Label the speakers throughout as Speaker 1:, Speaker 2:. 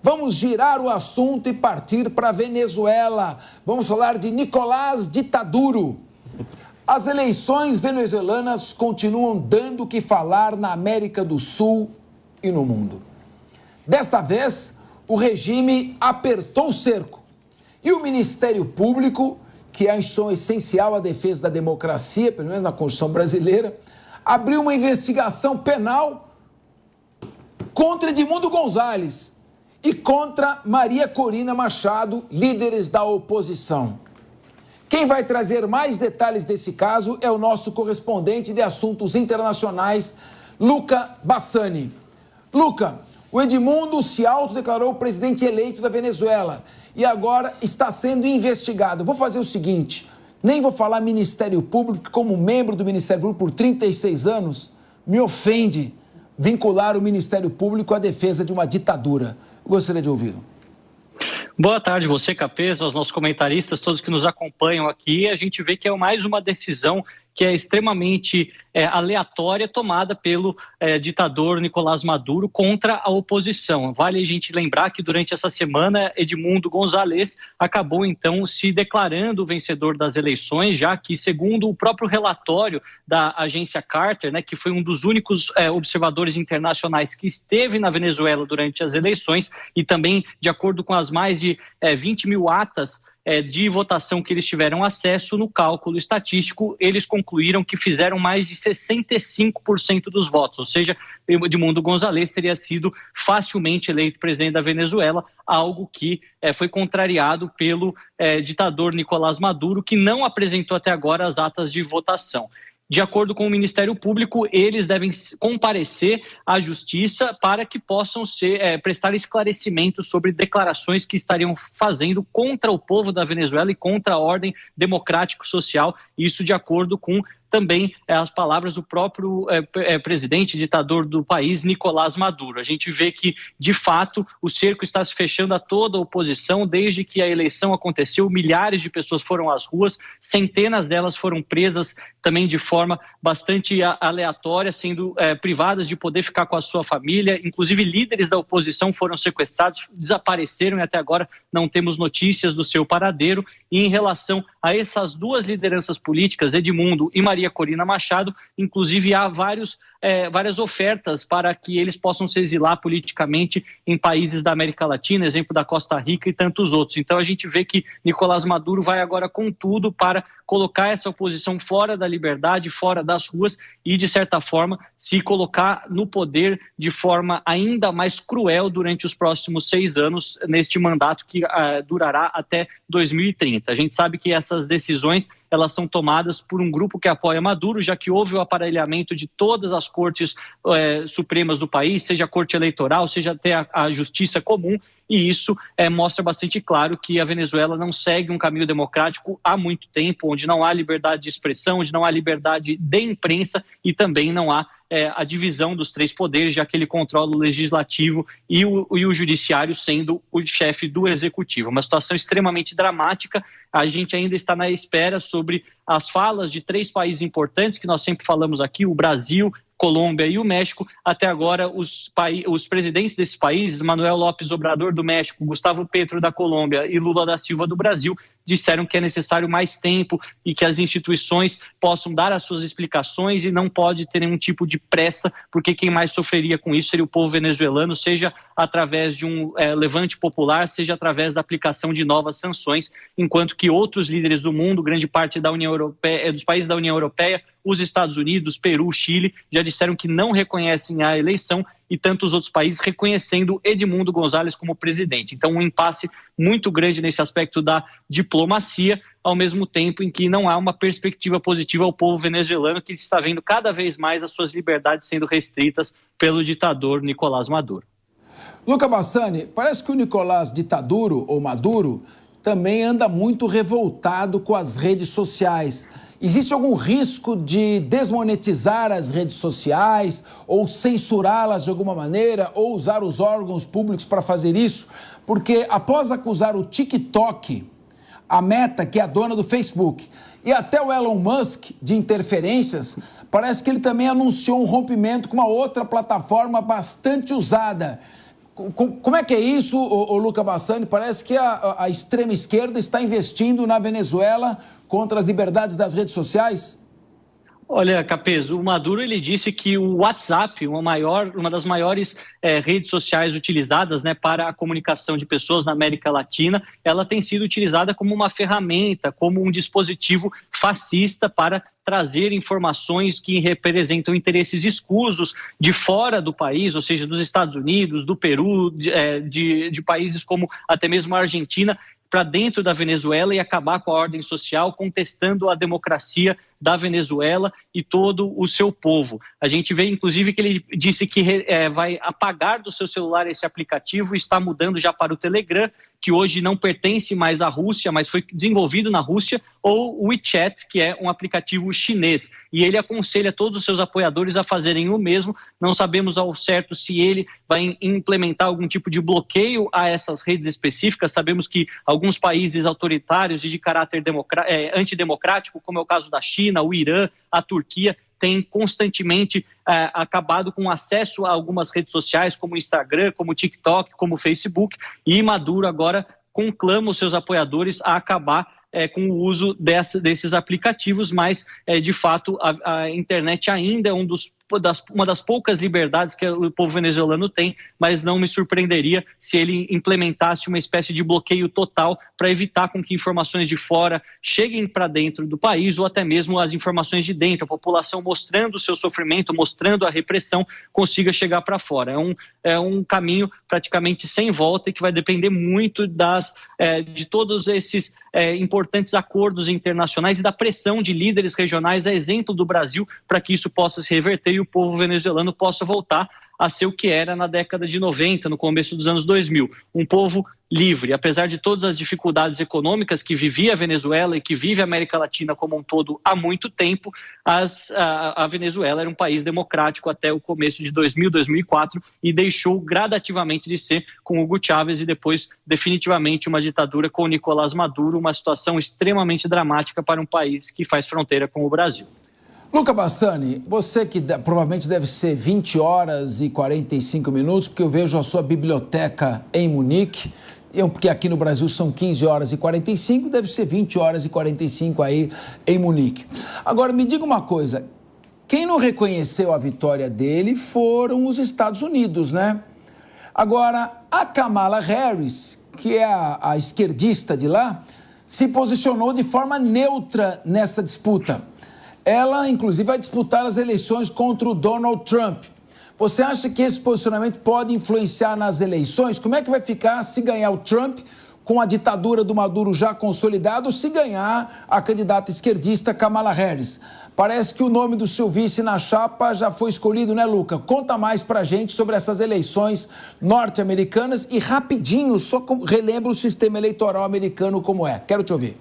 Speaker 1: Vamos girar o assunto e partir para a Venezuela. Vamos falar de Nicolás Ditaduro. As eleições venezuelanas continuam dando o que falar na América do Sul e no mundo. Desta vez, o regime apertou o cerco e o Ministério Público, que é a instituição essencial à defesa da democracia, pelo menos na Constituição brasileira, abriu uma investigação penal contra Edmundo Gonzalez e contra Maria Corina Machado, líderes da oposição. Quem vai trazer mais detalhes desse caso é o nosso correspondente de assuntos internacionais, Luca Bassani. Luca, o Edmundo se autodeclarou presidente eleito da Venezuela e agora está sendo investigado. Vou fazer o seguinte, nem vou falar Ministério Público, porque como membro do Ministério Público por 36 anos, me ofende vincular o Ministério Público à defesa de uma ditadura. Eu gostaria de ouvi-lo.
Speaker 2: Boa tarde, você, Capês, aos nossos comentaristas, todos que nos acompanham aqui. A gente vê que é mais uma decisão que é extremamente aleatória, tomada pelo ditador Nicolás Maduro contra a oposição. Vale a gente lembrar que durante essa semana, Edmundo Gonzalez acabou então se declarando vencedor das eleições, já que, segundo o próprio relatório da agência Carter, né, que foi um dos únicos observadores internacionais que esteve na Venezuela durante as eleições, e também de acordo com as mais de 20 mil atas de votação que eles tiveram acesso, no cálculo estatístico, eles concluíram que fizeram mais de 65% dos votos, ou seja, Edmundo Gonzalez teria sido facilmente eleito presidente da Venezuela, algo que foi contrariado pelo ditador Nicolás Maduro, que não apresentou até agora as atas de votação. De acordo com o Ministério Público, eles devem comparecer à Justiça para que possam prestar esclarecimentos sobre declarações que estariam fazendo contra o povo da Venezuela e contra a ordem democrático-social, isso de acordo com também as palavras do próprio presidente, ditador do país, Nicolás Maduro. A gente vê que, de fato, o cerco está se fechando a toda a oposição. Desde que a eleição aconteceu, milhares de pessoas foram às ruas, centenas delas foram presas também de forma bastante aleatória, sendo privadas de poder ficar com a sua família. Inclusive, líderes da oposição foram sequestrados, desapareceram e até agora não temos notícias do seu paradeiro. E em relação a essas duas lideranças políticas, Edmundo e Maria Corina Machado, inclusive há várias ofertas para que eles possam se exilar politicamente em países da América Latina, exemplo da Costa Rica e tantos outros. Então a gente vê que Nicolás Maduro vai agora com tudo para colocar essa oposição fora da liberdade, fora das ruas e, de certa forma, se colocar no poder de forma ainda mais cruel durante os próximos 6 anos, neste mandato que durará até 2030. A gente sabe que essas decisões elas são tomadas por um grupo que apoia Maduro, já que houve o aparelhamento de todas as cortes supremas do país, seja a corte eleitoral, seja até a justiça comum, e isso mostra bastante claro que a Venezuela não segue um caminho democrático há muito tempo, onde não há liberdade de expressão, onde não há liberdade de imprensa e também não há a divisão dos 3 poderes, já que ele controla o legislativo e o judiciário, sendo o chefe do executivo. Uma situação extremamente dramática. A gente ainda está na espera sobre as falas de 3 países importantes que nós sempre falamos aqui, o Brasil, Colômbia e o México. Até agora, os presidentes desses países, Manuel López Obrador do México, Gustavo Petro da Colômbia e Lula da Silva do Brasil, disseram que é necessário mais tempo e que as instituições possam dar as suas explicações e não pode ter nenhum tipo de pressa, porque quem mais sofreria com isso seria o povo venezuelano, seja através de um levante popular, seja através da aplicação de novas sanções, enquanto que outros líderes do mundo, grande parte da União Europeia, dos países da União Europeia, os Estados Unidos, Peru, Chile, já disseram que não reconhecem a eleição e tantos outros países reconhecendo Edmundo Gonzalez como presidente. Então, um impasse muito grande nesse aspecto da diplomacia, ao mesmo tempo em que não há uma perspectiva positiva ao povo venezuelano, que está vendo cada vez mais as suas liberdades sendo restritas pelo ditador Nicolás Maduro.
Speaker 1: Luca Bassani, parece que o Nicolás Ditaduro, ou Maduro, também anda muito revoltado com as redes sociais. Existe algum risco de desmonetizar as redes sociais ou censurá-las de alguma maneira ou usar os órgãos públicos para fazer isso? Porque após acusar o TikTok, a Meta, que é a dona do Facebook, e até o Elon Musk de interferências, parece que ele também anunciou um rompimento com uma outra plataforma bastante usada. Como é que é isso, ô Luca Bassani? Parece que a extrema esquerda está investindo na Venezuela contra as liberdades das redes sociais?
Speaker 2: Olha, Capez, o Maduro ele disse que o WhatsApp, uma das maiores redes sociais utilizadas, né, para a comunicação de pessoas na América Latina, ela tem sido utilizada como uma ferramenta, como um dispositivo fascista para trazer informações que representam interesses escusos de fora do país, ou seja, dos Estados Unidos, do Peru, de países como até mesmo a Argentina, para dentro da Venezuela e acabar com a ordem social, contestando a democracia da Venezuela e todo o seu povo. A gente vê, inclusive, que ele disse que vai apagar do seu celular esse aplicativo e está mudando já para o Telegram, que hoje não pertence mais à Rússia, mas foi desenvolvido na Rússia, ou o WeChat, que é um aplicativo chinês. E ele aconselha todos os seus apoiadores a fazerem o mesmo. Não sabemos ao certo se ele vai implementar algum tipo de bloqueio a essas redes específicas. Sabemos que alguns países autoritários e de caráter antidemocrático, como é o caso da China, o Irã, a Turquia, tem constantemente acabado com acesso a algumas redes sociais, como o Instagram, como o TikTok, como o Facebook, e Maduro agora conclama os seus apoiadores a acabar com o uso desses aplicativos, mas, de fato, a internet ainda é uma das poucas liberdades que o povo venezuelano tem, mas não me surpreenderia se ele implementasse uma espécie de bloqueio total para evitar com que informações de fora cheguem para dentro do país ou até mesmo as informações de dentro, a população mostrando o seu sofrimento, mostrando a repressão, consiga chegar para fora. É um caminho praticamente sem volta e que vai depender muito de todos esses importantes acordos internacionais e da pressão de líderes regionais, a exemplo do Brasil, para que isso possa se reverter e o povo venezuelano possa voltar a ser o que era na década de 90, no começo dos anos 2000. Um povo livre. Apesar de todas as dificuldades econômicas que vivia a Venezuela e que vive a América Latina como um todo há muito tempo, a Venezuela era um país democrático até o começo de 2000, 2004 e deixou gradativamente de ser com Hugo Chávez e depois definitivamente uma ditadura com Nicolás Maduro, uma situação extremamente dramática para um país que faz fronteira com o Brasil.
Speaker 1: Luca Bassani, você que provavelmente deve ser 20 horas e 45 minutos, porque eu vejo a sua biblioteca em Munique, porque aqui no Brasil são 15 horas e 45, deve ser 20 horas e 45 aí em Munique. Agora, me diga uma coisa, quem não reconheceu a vitória dele foram os Estados Unidos, né? Agora, a Kamala Harris, que é a esquerdista de lá, se posicionou de forma neutra nessa disputa. Ela, inclusive, vai disputar as eleições contra o Donald Trump. Você acha que esse posicionamento pode influenciar nas eleições? Como é que vai ficar se ganhar o Trump com a ditadura do Maduro já consolidada ou se ganhar a candidata esquerdista Kamala Harris? Parece que o nome do seu vice na chapa já foi escolhido, né, Luca? Conta mais pra gente sobre essas eleições norte-americanas e rapidinho, só relembra o sistema eleitoral americano como é. Quero te ouvir.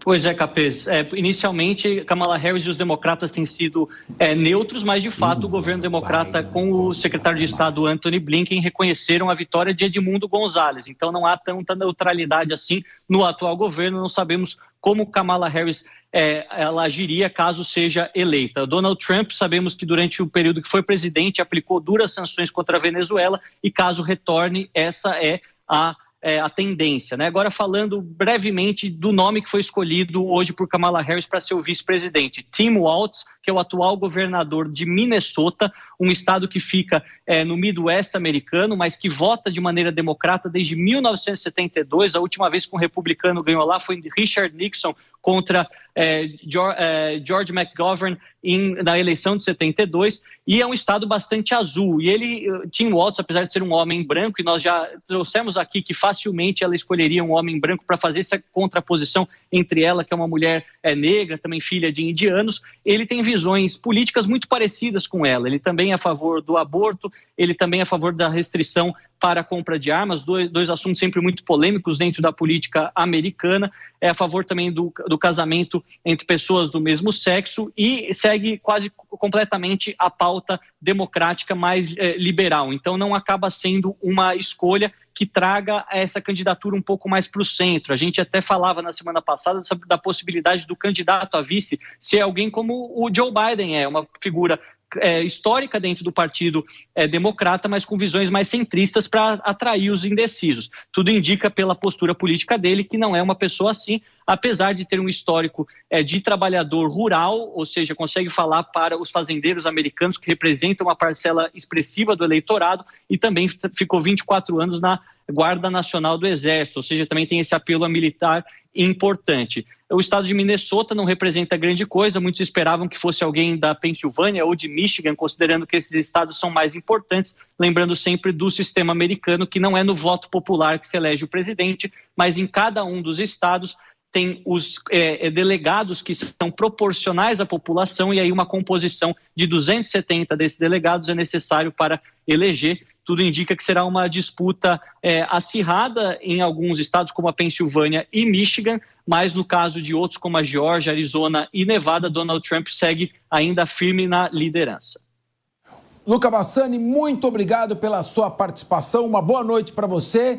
Speaker 2: Pois é, Capês. Inicialmente, Kamala Harris e os democratas têm sido neutros, mas, de fato, o governo democrata com o secretário de Estado Antony Blinken reconheceram a vitória de Edmundo Gonzalez. Então, não há tanta neutralidade assim no atual governo. Não sabemos como Kamala Harris ela agiria caso seja eleita. Donald Trump, sabemos que durante o período que foi presidente, aplicou duras sanções contra a Venezuela e, caso retorne, essa é a tendência, né? Agora, falando brevemente do nome que foi escolhido hoje por Kamala Harris para ser o vice-presidente. Tim Walz, que é o atual governador de Minnesota, um estado que fica no Midwest americano, mas que vota de maneira democrata desde 1972. A última vez que um republicano ganhou lá foi Richard Nixon contra George McGovern na eleição de 72, e é um estado bastante azul. E Tim Walz, apesar de ser um homem branco, e nós já trouxemos aqui que facilmente ela escolheria um homem branco para fazer essa contraposição entre ela, que é uma mulher negra, também filha de indianos, ele tem visões políticas muito parecidas com ela. Ele também é a favor do aborto, ele também é a favor da restrição para a compra de armas, dois assuntos sempre muito polêmicos dentro da política americana, é a favor também do casamento entre pessoas do mesmo sexo e segue quase completamente a pauta democrática mais liberal. Então não acaba sendo uma escolha que traga essa candidatura um pouco mais para o centro. A gente até falava na semana passada da possibilidade do candidato a vice ser alguém como o Joe Biden uma figura histórica dentro do Partido Democrata, mas com visões mais centristas para atrair os indecisos. Tudo indica pela postura política dele que não é uma pessoa assim, apesar de ter um histórico de trabalhador rural, ou seja, consegue falar para os fazendeiros americanos, que representam uma parcela expressiva do eleitorado, e também ficou 24 anos na Guarda Nacional do Exército, ou seja, também tem esse apelo a militar importante. O estado de Minnesota não representa grande coisa, muitos esperavam que fosse alguém da Pensilvânia ou de Michigan, considerando que esses estados são mais importantes, lembrando sempre do sistema americano, que não é no voto popular que se elege o presidente, mas em cada um dos estados tem os delegados que são proporcionais à população, e aí uma composição de 270 desses delegados é necessário para eleger. Tudo indica que será uma disputa acirrada em alguns estados, como a Pensilvânia e Michigan, mas no caso de outros, como a Geórgia, Arizona e Nevada, Donald Trump segue ainda firme na liderança.
Speaker 1: Luca Bassani, muito obrigado pela sua participação. Uma boa noite para você.